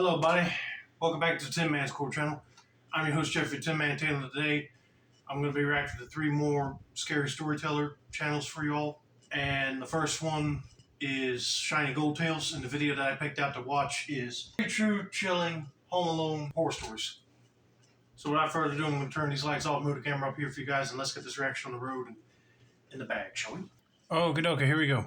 Hello, buddy. Welcome back to the Tin Man's Core channel. I'm your host, Jeffrey Tin Man Taylor. Today, I'm going to be reacting to 3 more scary storyteller channels for you all. And the first one is Shiny Gold Tales, and the video that I picked out to watch is true, chilling, home alone horror stories. So without further ado, I'm going to turn these lights off, move the camera up here for you guys, and let's get this reaction on the road and in the bag, shall we? Okay, here we go.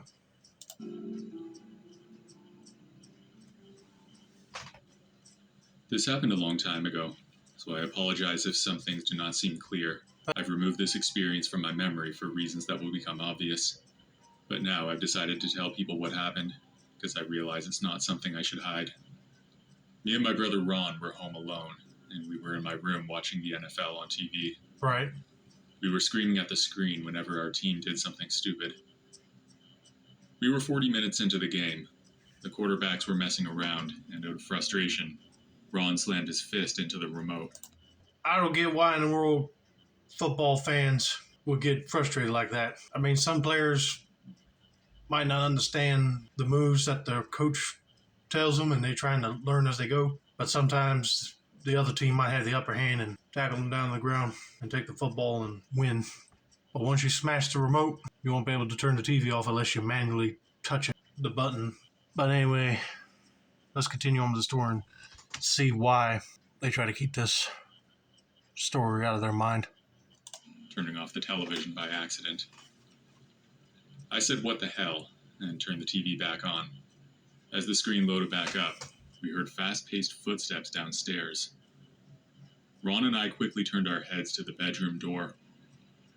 This happened a long time ago, so I apologize if some things do not seem clear. I've removed this experience from my memory for reasons that will become obvious. But now I've decided to tell people what happened, because I realize it's not something I should hide. Me and my brother Ron were home alone, and we were in my room watching the NFL on TV. Right. We were screaming at the screen whenever our team did something stupid. We were 40 minutes into the game. The quarterbacks were messing around, and out of frustration, Ron slammed his fist into the remote. I don't get why in the world football fans would get frustrated like that. I mean, some players might not understand the moves that their coach tells them and they're trying to learn as they go. But sometimes the other team might have the upper hand and tackle them down to the ground and take the football and win. But once you smash the remote, you won't be able to turn the TV off unless you manually touch the button. But anyway, let's continue on with the story and see why they try to keep this story out of their mind. Turning off the television by accident. I said, "What the hell?" and turned the TV back on. As the screen loaded back up, we heard fast-paced footsteps downstairs. Ron and I quickly turned our heads to the bedroom door.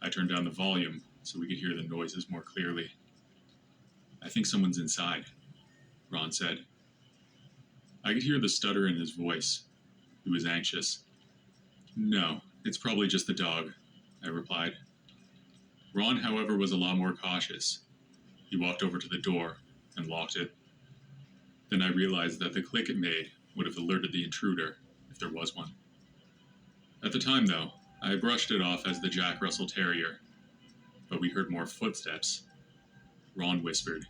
I turned down the volume so we could hear the noises more clearly. "I think someone's inside," Ron said. I could hear the stutter in his voice. He was anxious. "No, it's probably just the dog," I replied. Ron, however, was a lot more cautious. He walked over to the door and locked it. Then I realized that the click it made would have alerted the intruder, if there was one. At the time, though, I brushed it off as the Jack Russell Terrier. But we heard more footsteps. Ron whispered,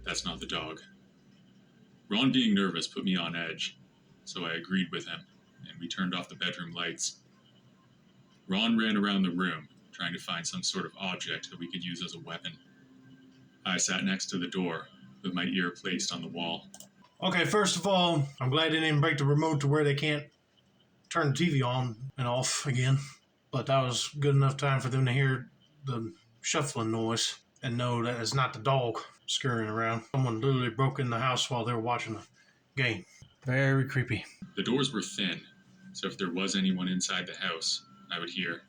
"That's not the dog." Ron being nervous put me on edge, so I agreed with him, and we turned off the bedroom lights. Ron ran around the room, trying to find some sort of object that we could use as a weapon. I sat next to the door, with my ear placed on the wall. Okay, first of all, I'm glad they didn't break the remote to where they can't turn the TV on and off again. But that was good enough time for them to hear the shuffling noise and know that it's not the dog scurrying around. Someone literally broke in the house while they were watching the game. Very creepy. The doors were thin, so if there was anyone inside the house, I would hear.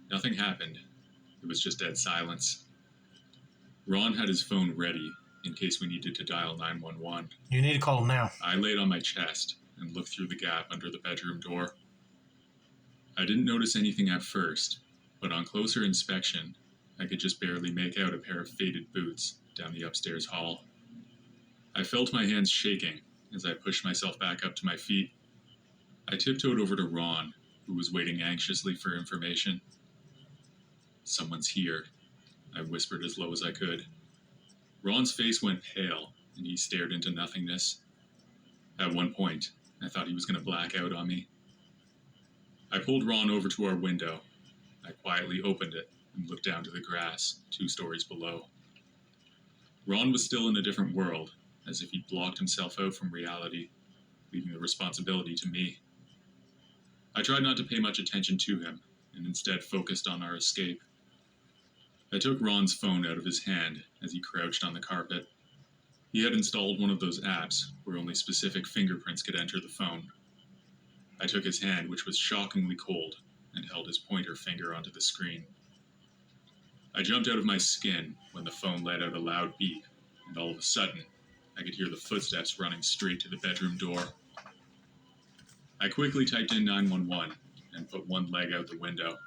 Nothing happened. It was just dead silence. Ron had his phone ready in case we needed to dial 911. You need to call them now. I laid on my chest and looked through the gap under the bedroom door. I didn't notice anything at first, but on closer inspection, I could just barely make out a pair of faded boots down the upstairs hall. I felt my hands shaking as I pushed myself back up to my feet. I tiptoed over to Ron, who was waiting anxiously for information. "Someone's here," I whispered as low as I could. Ron's face went pale, and he stared into nothingness. At one point, I thought he was going to black out on me. I pulled Ron over to our window. I quietly opened it and looked down to the grass 2 stories below. Ron was still in a different world, as if he'd blocked himself out from reality, leaving the responsibility to me. I tried not to pay much attention to him, and instead focused on our escape. I took Ron's phone out of his hand as he crouched on the carpet. He had installed one of those apps where only specific fingerprints could enter the phone. I took his hand, which was shockingly cold, and held his pointer finger onto the screen. I jumped out of my skin when the phone let out a loud beep, and all of a sudden, I could hear the footsteps running straight to the bedroom door. I quickly typed in 911 and put one leg out the window.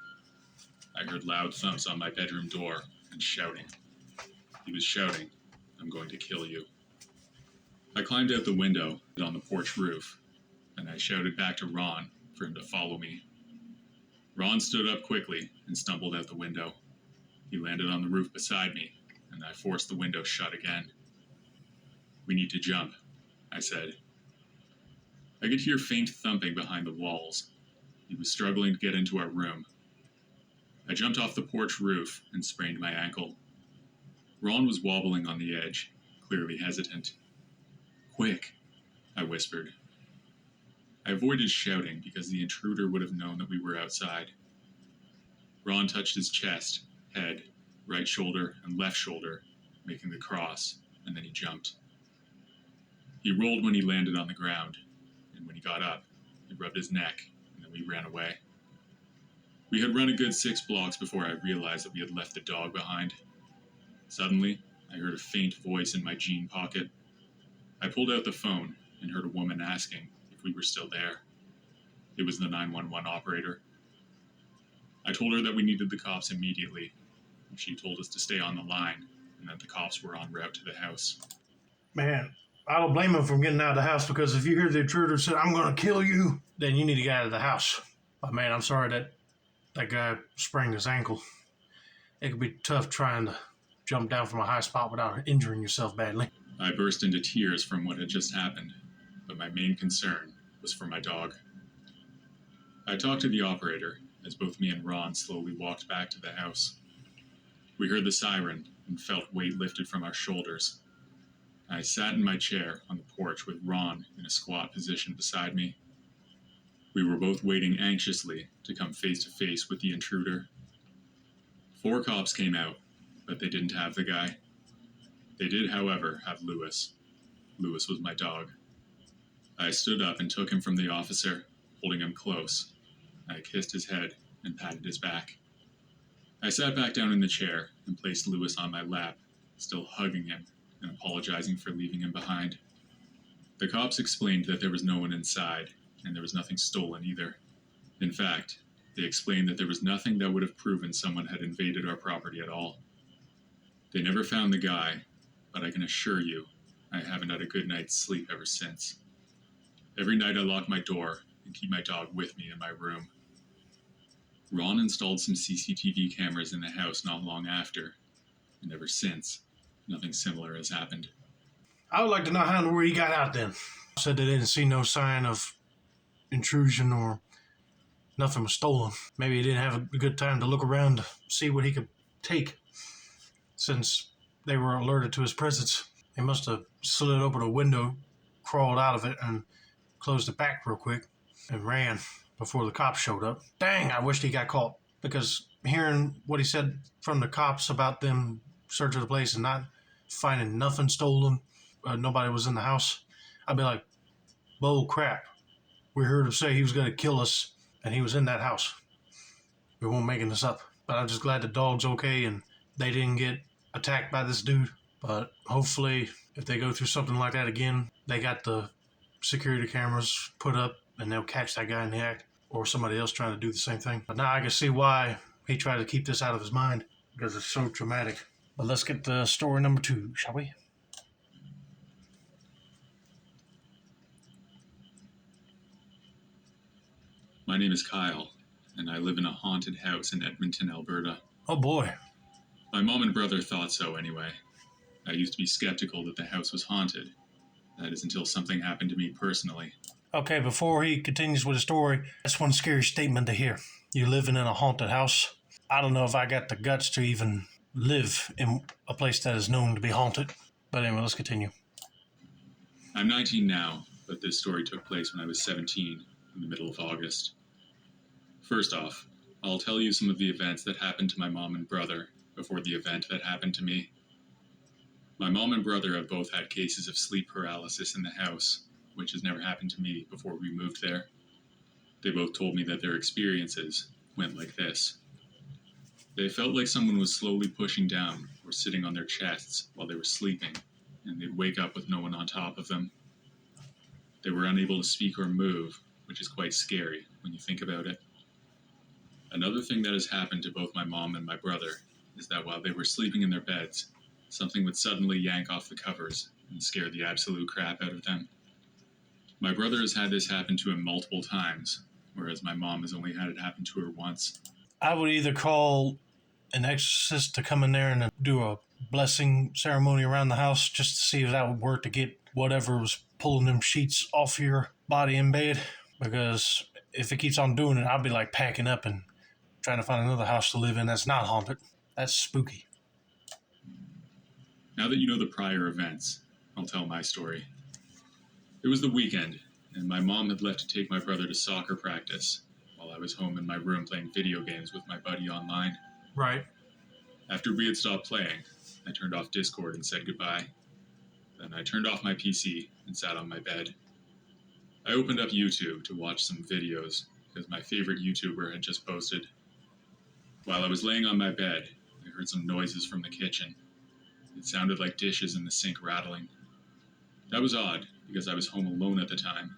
I heard loud thumps on my bedroom door and shouting. He was shouting, "I'm going to kill you." I climbed out the window and on the porch roof, and I shouted back to Ron for him to follow me. Ron stood up quickly and stumbled out the window. He landed on the roof beside me, and I forced the window shut again. "We need to jump," I said. I could hear faint thumping behind the walls. He was struggling to get into our room. I jumped off the porch roof and sprained my ankle. Ron was wobbling on the edge, clearly hesitant. "Quick," I whispered. I avoided shouting because the intruder would have known that we were outside. Ron touched his chest, head, right shoulder, and left shoulder, making the cross, and then he jumped. He rolled when he landed on the ground, and when he got up, he rubbed his neck, and then we ran away. We had run a good 6 blocks before I realized that we had left the dog behind. Suddenly, I heard a faint voice in my jean pocket. I pulled out the phone and heard a woman asking if we were still there. It was the 911 operator. I told her that we needed the cops immediately, and she told us to stay on the line and that the cops were en route to the house. Man, I don't blame him for getting out of the house, because if you hear the intruder say, "I'm going to kill you," then you need to get out of the house. But man, I'm sorry that guy sprained his ankle. It could be tough trying to jump down from a high spot without injuring yourself badly. I burst into tears from what had just happened, but my main concern was for my dog. I talked to the operator as both me and Ron slowly walked back to the house. We heard the siren and felt weight lifted from our shoulders. I sat in my chair on the porch with Ron in a squat position beside me. We were both waiting anxiously to come face to face with the intruder. 4 cops came out, but they didn't have the guy. They did, however, have Lewis. Lewis was my dog. I stood up and took him from the officer, holding him close. I kissed his head and patted his back. I sat back down in the chair and placed Lewis on my lap, still hugging him and apologizing for leaving him behind. The cops explained that there was no one inside, and there was nothing stolen either. In fact, they explained that there was nothing that would have proven someone had invaded our property at all. They never found the guy, but I can assure you, I haven't had a good night's sleep ever since. Every night I lock my door and keep my dog with me in my room. Ron installed some CCTV cameras in the house not long after, and ever since, nothing similar has happened. I would like to know how and where he got out then. Said they didn't see no sign of intrusion or nothing was stolen. Maybe he didn't have a good time to look around to see what he could take, since they were alerted to his presence. He must have slid open a window, crawled out of it, and closed it back real quick and ran before the cops showed up. Dang, I wished he got caught, because hearing what he said from the cops about them searching the place and not finding nothing stolen, nobody was in the house, I'd be like, bull crap. We heard him say he was going to kill us, and he was in that house. We weren't making this up. But I'm just glad the dog's okay and they didn't get attacked by this dude. But hopefully, if they go through something like that again, they got the security cameras put up and they'll catch that guy in the act, or somebody else trying to do the same thing. But now I can see why he tried to keep this out of his mind, because it's so traumatic. But let's get to story number 2, shall we? My name is Kyle, and I live in a haunted house in Edmonton, Alberta. Oh boy. My mom and brother thought so anyway. I used to be skeptical that the house was haunted. That is until something happened to me personally. Okay, before he continues with the story, that's one scary statement to hear. You living in a haunted house. I don't know if I got the guts to even live in a place that is known to be haunted. But anyway, let's continue. I'm 19 now, but this story took place when I was 17, in the middle of August. First off, I'll tell you some of the events that happened to my mom and brother before the event that happened to me. My mom and brother have both had cases of sleep paralysis in the house, which has never happened to me before we moved there. They both told me that their experiences went like this. They felt like someone was slowly pushing down or sitting on their chests while they were sleeping, and they'd wake up with no one on top of them. They were unable to speak or move, which is quite scary when you think about it. Another thing that has happened to both my mom and my brother is that while they were sleeping in their beds, something would suddenly yank off the covers and scare the absolute crap out of them. My brother has had this happen to him multiple times, whereas my mom has only had it happen to her once. I would either call an exorcist to come in there and do a blessing ceremony around the house just to see if that would work to get whatever was pulling them sheets off your body in bed, because if it keeps on doing it, I'll be like packing up and trying to find another house to live in that's not haunted. That's spooky. Now that you know the prior events, I'll tell my story. It was the weekend, and my mom had left to take my brother to soccer practice while I was home in my room playing video games with my buddy online. Right. After we had stopped playing, I turned off Discord and said goodbye. Then I turned off my PC and sat on my bed. I opened up YouTube to watch some videos because my favorite YouTuber had just posted. While I was laying on my bed, I heard some noises from the kitchen. It sounded like dishes in the sink rattling. That was odd because I was home alone at the time.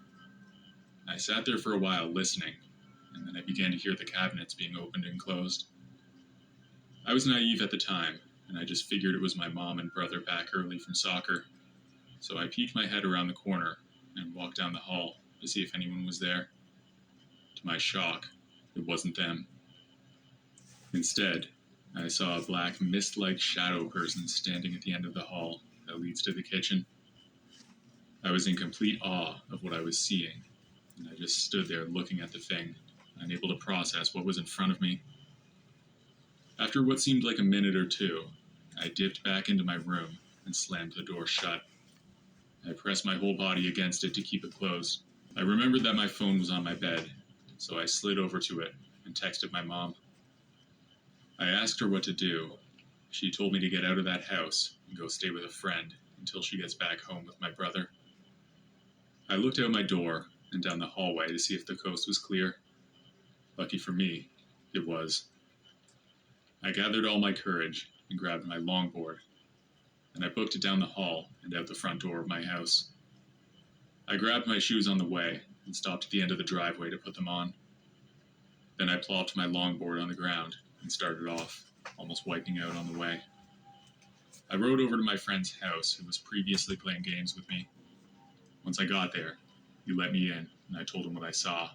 I sat there for a while listening, and then I began to hear the cabinets being opened and closed. I was naive at the time, and I just figured it was my mom and brother back early from soccer. So I peeked my head around the corner and walked down the hall to see if anyone was there. To my shock, it wasn't them. Instead, I saw a black mist-like shadow person standing at the end of the hall that leads to the kitchen. I was in complete awe of what I was seeing, and I just stood there looking at the thing, unable to process what was in front of me. After what seemed like a minute or two, I dipped back into my room and slammed the door shut. I pressed my whole body against it to keep it closed. I remembered that my phone was on my bed, so I slid over to it and texted my mom. I asked her what to do. She told me to get out of that house and go stay with a friend until she gets back home with my brother. I looked out my door and down the hallway to see if the coast was clear. Lucky for me, it was. I gathered all my courage and grabbed my longboard, and I booked it down the hall and out the front door of my house. I grabbed my shoes on the way and stopped at the end of the driveway to put them on. Then I plopped my longboard on the ground and started off, almost wiping out on the way. I rode over to my friend's house, who was previously playing games with me. Once I got there, he let me in, and I told him what I saw.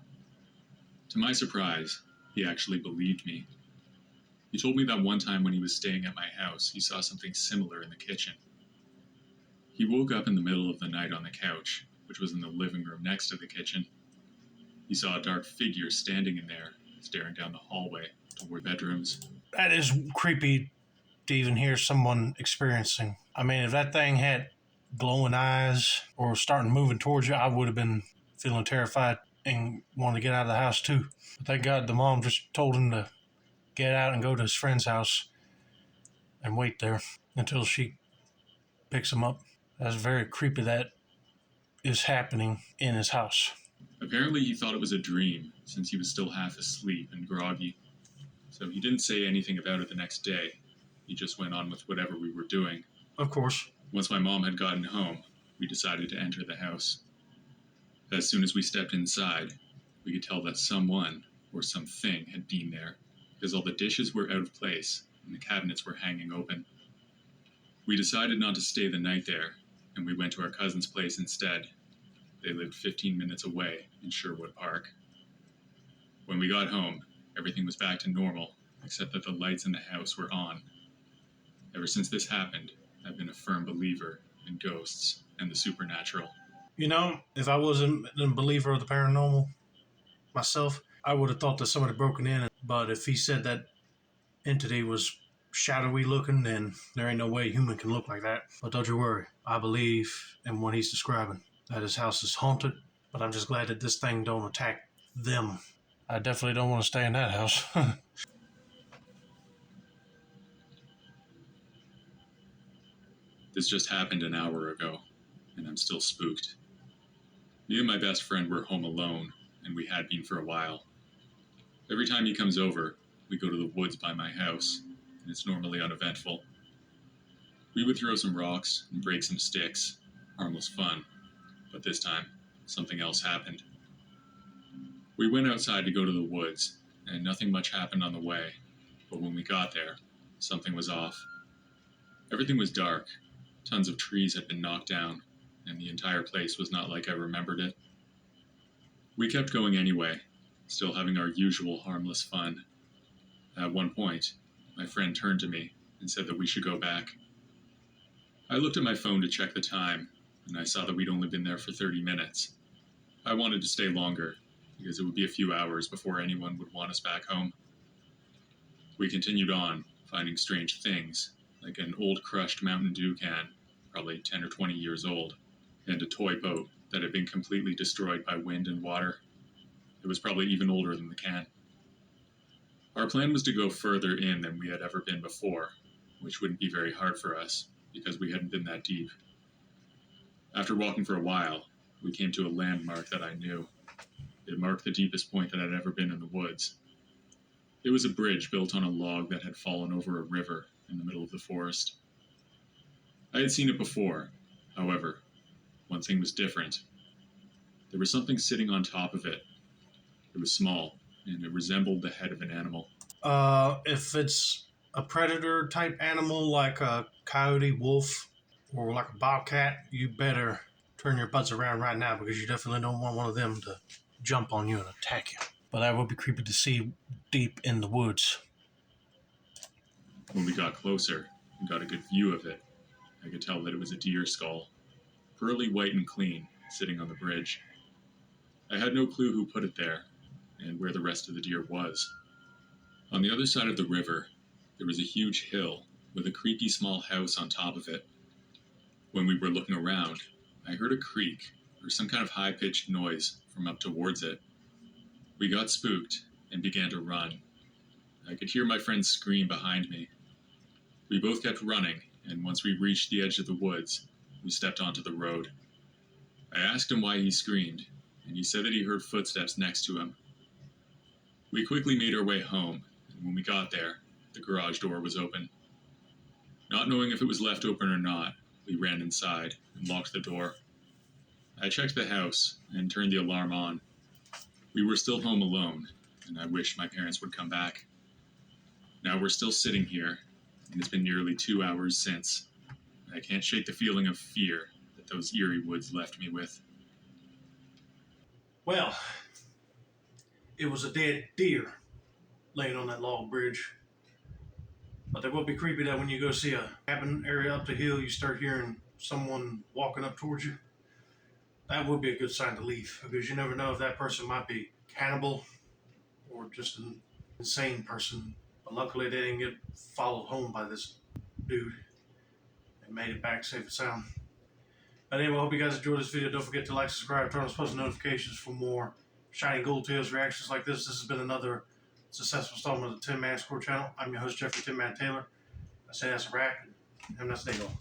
To my surprise, he actually believed me. He told me that one time when he was staying at my house, he saw something similar in the kitchen. He woke up in the middle of the night on the couch, which was in the living room next to the kitchen. He saw a dark figure standing in there, staring down the hallway toward bedrooms. That is creepy to even hear someone experiencing. I mean, if that thing had glowing eyes or starting moving towards you, I would have been feeling terrified and wanted to get out of the house too. But thank God the mom just told him to get out and go to his friend's house and wait there until she picks him up. That's very creepy that is happening in his house. Apparently he thought it was a dream, since he was still half asleep and groggy. So he didn't say anything about it the next day. He just went on with whatever we were doing. Of course. Once my mom had gotten home, we decided to enter the house. As soon as we stepped inside, we could tell that someone or something had been there, because all the dishes were out of place and the cabinets were hanging open. We decided not to stay the night there, and we went to our cousin's place instead. They lived 15 minutes away in Sherwood Park. When we got home, everything was back to normal, except that the lights in the house were on. Ever since this happened, I've been a firm believer in ghosts and the supernatural. You know, if I wasn't a believer of the paranormal myself, I would have thought that somebody broken in. But if he said that entity was shadowy looking, then there ain't no way a human can look like that. But don't you worry, I believe in what he's describing, that his house is haunted. But I'm just glad that this thing don't attack them. I definitely don't want to stay in that house. This just happened an hour ago, and I'm still spooked. Me and my best friend were home alone, and we had been for a while. Every time he comes over, we go to the woods by my house, and it's normally uneventful. We would throw some rocks and break some sticks, harmless fun, but this time, something else happened. We went outside to go to the woods, and nothing much happened on the way, but when we got there, something was off. Everything was dark. Tons of trees had been knocked down, and the entire place was not like I remembered it. We kept going anyway, still having our usual harmless fun. At one point, my friend turned to me and said that we should go back. I looked at my phone to check the time, and I saw that we'd only been there for 30 minutes. I wanted to stay longer, because it would be a few hours before anyone would want us back home. We continued on, finding strange things, like an old crushed Mountain Dew can, probably 10 or 20 years old, and a toy boat that had been completely destroyed by wind and water. It was probably even older than the can. Our plan was to go further in than we had ever been before, which wouldn't be very hard for us, because we hadn't been that deep. After walking for a while, we came to a landmark that I knew. It marked the deepest point that I'd ever been in the woods. It was a bridge built on a log that had fallen over a river in the middle of the forest. I had seen it before. However, one thing was different. There was something sitting on top of it. It was small, and it resembled the head of an animal. If it's a predator type animal like a coyote, wolf, or like a bobcat, you better turn your butts around right now because you definitely don't want one of them to jump on you and attack you. But that would be creepy to see deep in the woods. When we got closer and got a good view of it, I could tell that it was a deer skull, pearly white and clean, sitting on the bridge. I had no clue who put it there, and where the rest of the deer was. On the other side of the river, there was a huge hill with a creaky small house on top of it. When we were looking around, I heard a creak or some kind of high-pitched noise from up towards it. We got spooked and began to run. I could hear my friend scream behind me. We both kept running, and once we reached the edge of the woods, we stepped onto the road. I asked him why he screamed, and he said that he heard footsteps next to him. We quickly made our way home, and when we got there, the garage door was open. Not knowing if it was left open or not, we ran inside and locked the door. I checked the house and turned the alarm on. We were still home alone, and I wished my parents would come back. Now we're still sitting here, and it's been nearly 2 hours since. I can't shake the feeling of fear that those eerie woods left me with. Well, it was a dead deer laying on that log bridge. But that will be creepy that when you go see a cabin area up the hill, you start hearing someone walking up towards you. That would be a good sign to leave because you never know if that person might be cannibal or just an insane person. But luckily, they didn't get followed home by this dude and made it back safe and sound. But anyway, I hope you guys enjoyed this video. Don't forget to like, subscribe, turn on post notifications for more Shiny Gold Tales reactions like this. This has been another successful installment of the Tin Man Score channel. I'm your host, Jeffrey Tin Man Taylor. I say that's a wrap. Have a nice day, y'all.